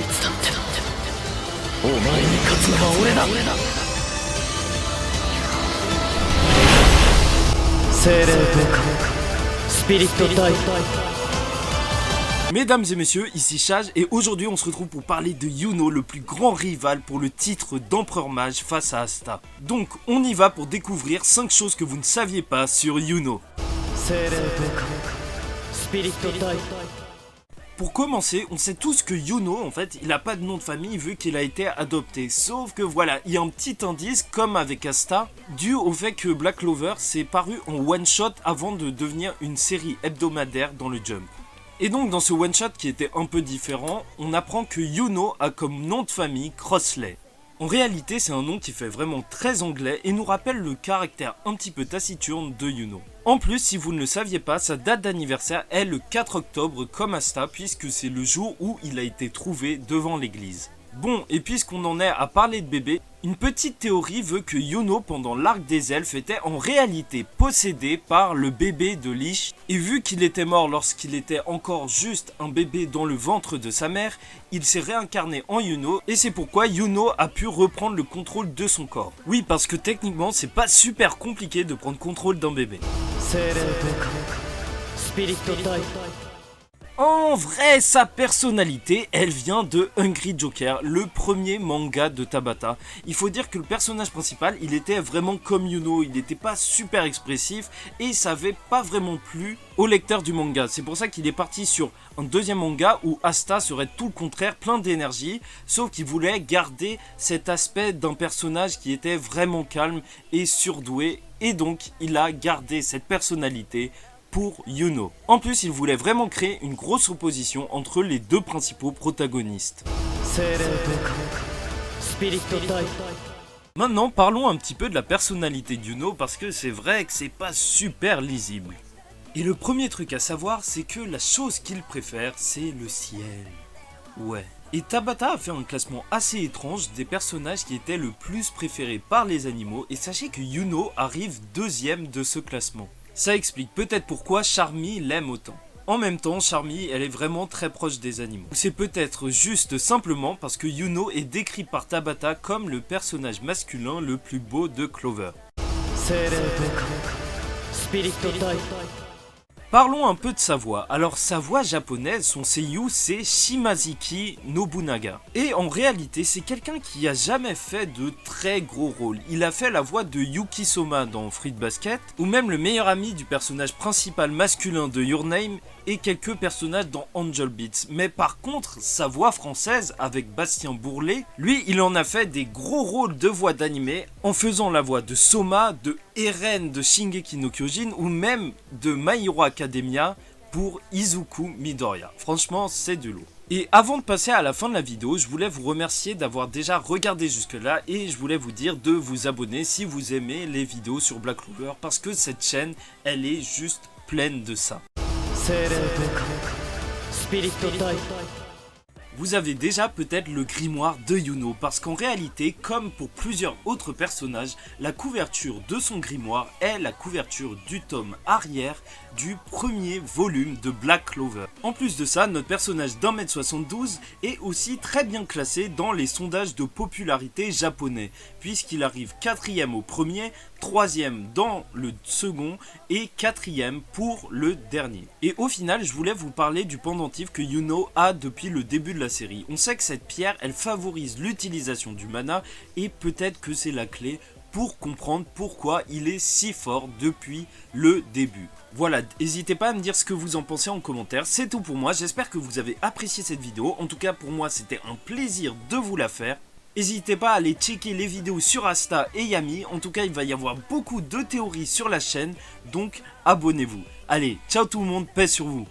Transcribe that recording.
つだってお前に勝つのは俺だ。精霊と化スピリットタイプ。Mesdames et messieurs, ici Chage et aujourd'hui on se retrouve pour parler de Yuno, le plus grand rival pour le titre d'Empereur Mage face à Asta. Donc on y va pour découvrir 5 choses que vous ne saviez pas sur Yuno. Pour commencer, on sait tous que Yuno, en fait, il n'a pas de nom de famille vu qu'il a été adopté. Sauf que voilà, il y a un petit indice, comme avec Asta, dû au fait que Black Clover s'est paru en one-shot avant de devenir une série hebdomadaire dans le Jump. Et donc dans ce one-shot qui était un peu différent, on apprend que Yuno a comme nom de famille Crossley. En réalité, c'est un nom qui fait vraiment très anglais et nous rappelle le caractère un petit peu taciturne de Yuno. En plus, si vous ne le saviez pas, sa date d'anniversaire est le 4 octobre comme Asta puisque c'est le jour où il a été trouvé devant l'église. Bon, et puisqu'on en est à parler de bébé, une petite théorie veut que Yuno pendant l'arc des elfes était en réalité possédé par le bébé de Lich, et vu qu'il était mort lorsqu'il était encore juste un bébé dans le ventre de sa mère, il s'est réincarné en Yuno, et c'est pourquoi Yuno a pu reprendre le contrôle de son corps. Oui, parce que techniquement c'est pas super compliqué de prendre contrôle d'un bébé. En vrai, sa personnalité, elle vient de Hungry Joker, le premier manga de Tabata. Il faut dire que le personnage principal, il était vraiment comme Yuno, il n'était pas super expressif et ça avait pas vraiment plu au lecteur du manga. C'est pour ça qu'il est parti sur un deuxième manga où Asta serait tout le contraire, plein d'énergie, sauf qu'il voulait garder cet aspect d'un personnage qui était vraiment calme et surdoué, et donc il a gardé cette personnalité pour Yuno. En plus, il voulait vraiment créer une grosse opposition entre les deux principaux protagonistes. Maintenant, parlons un petit peu de la personnalité d'Yuno parce que c'est vrai que c'est pas super lisible. Et le premier truc à savoir, c'est que la chose qu'il préfère, c'est le ciel. Ouais. Et Tabata a fait un classement assez étrange des personnages qui étaient le plus préférés par les animaux, et sachez que Yuno arrive deuxième de ce classement. Ça explique peut-être pourquoi Charmy l'aime autant. En même temps, Charmy, elle est vraiment très proche des animaux. C'est peut-être juste simplement parce que Yuno est décrit par Tabata comme le personnage masculin le plus beau de Clover. Parlons un peu de sa voix. Alors sa voix japonaise, son seiyuu, c'est Shimazaki Nobunaga. Et en réalité, c'est quelqu'un qui a jamais fait de très gros rôles. Il a fait la voix de Yuki Soma dans Fruit Basket, ou même le meilleur ami du personnage principal masculin de Your Name, et quelques personnages dans Angel Beats. Mais par contre, sa voix française, avec Bastien Bourlet, lui, il en a fait des gros rôles de voix d'animé, en faisant la voix de Soma, de Eren de Shingeki no Kyojin, ou même de My Hero Academia pour Izuku Midoriya. Franchement, c'est du lourd. Et avant de passer à la fin de la vidéo, je voulais vous remercier d'avoir déjà regardé jusque là et je voulais vous dire de vous abonner si vous aimez les vidéos sur Black Clover parce que cette chaîne, elle est juste pleine de ça. Vous avez déjà peut-être le grimoire de Yuno parce qu'en réalité, comme pour plusieurs autres personnages, la couverture de son grimoire est la couverture du tome arrière du premier volume de Black Clover. En plus de ça, notre personnage d'1m72 est aussi très bien classé dans les sondages de popularité japonais puisqu'il arrive 4ème au premier, 3ème dans le second et 4ème pour le dernier. Et au final, je voulais vous parler du pendentif que Yuno a depuis le début de la série. On sait que cette pierre, elle favorise l'utilisation du mana et peut-être que c'est la clé pour comprendre pourquoi il est si fort depuis le début. Voilà, n'hésitez pas à me dire ce que vous en pensez en commentaire, c'est tout pour moi, j'espère que vous avez apprécié cette vidéo, en tout cas pour moi c'était un plaisir de vous la faire. N'hésitez pas à aller checker les vidéos sur Asta et Yami, en tout cas il va y avoir beaucoup de théories sur la chaîne, donc abonnez-vous. Allez, ciao tout le monde, paix sur vous.